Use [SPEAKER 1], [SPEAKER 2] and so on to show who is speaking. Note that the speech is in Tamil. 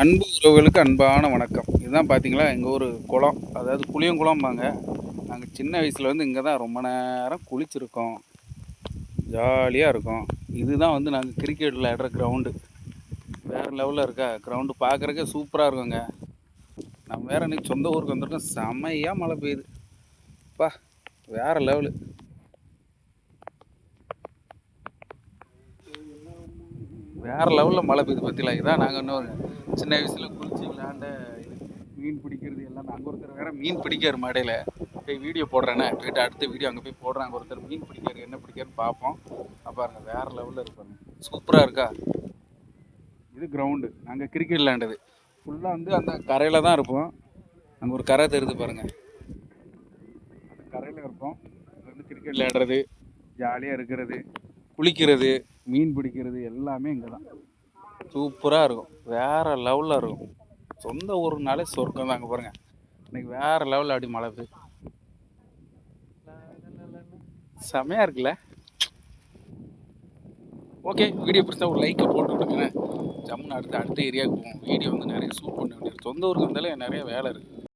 [SPEAKER 1] அன்பு உறவுகளுக்கு அன்பான வணக்கம். இதுதான் பார்த்தீங்களா, எங்கள் ஊர் குளம். அதாவது புளியங்குளம்பாங்க. நாங்கள் சின்ன வயசுல வந்து இங்கே தான் ரொம்ப நேரம் குளிச்சிருக்கோம். ஜாலியா இருக்கும். இதுதான் வந்து நாங்க கிரிக்கெட் விளையாடுற கிரவுண்டு. வேற லெவல்ல இருக்கா? கிரவுண்டு பார்க்குறக்கே சூப்பரா இருக்குங்க. நம்ம வேற இன்னைக்கு சொந்த ஊருக்கு வந்திருக்கோம். செமையா மழை பெய்யுது. அப்பா! வேற லெவலு. வேற லெவல்ல மழை பெய்யுது பார்த்தீங்களா? இதான் நாங்க இன்னொரு சின்ன வயசுல குளிச்சு விளையாண்ட இது. மீன் பிடிக்கிறது எல்லாமே. அங்கே ஒருத்தர் வேற மீன் பிடிக்காரு மடையில. போய் வீடியோ போடுறேனே, போயிட்டு அடுத்த வீடியோ அங்கே போய் போடுறாங்க. ஒருத்தர் மீன் பிடிக்காரு, என்ன பிடிக்காருன்னு பார்ப்போம். பாருங்க வேற லெவலில் இருப்பாங்க. சூப்பராக இருக்கா? இது கிரவுண்டு. நாங்கள் கிரிக்கெட் விளையாண்டது ஃபுல்லாக வந்து அந்த கரையில் தான் இருப்போம். அங்கே ஒரு கரை தெரியுது பாருங்க. அந்த கரையில் இருப்போம். அங்கே வந்து கிரிக்கெட் விளையாடுறது, ஜாலியாக இருக்கிறது, குளிக்கிறது, மீன் பிடிக்கிறது எல்லாமே இங்கே தான். சூப்பராக இருக்கும். வேற லெவலில் இருக்கும். சொந்த ஊருனாலே சொர்க்கம் தாங்க பாருங்க. இன்னைக்கு வேற லெவலில் அப்படி மழை பெய்யுது. செமையா இருக்குல்ல? ஓகே, வீடியோ பிடிச்சா ஒரு லைக்கை போட்டு விட்டுருங்க. ஜம்முன்னு அடுத்த ஏரியாவுக்கு போவோம். வீடியோ வந்து நிறைய ஷூட் பண்ண வேண்டியது. சொந்த ஊருக்கு வந்தாலே நிறைய வேலை இருக்குது.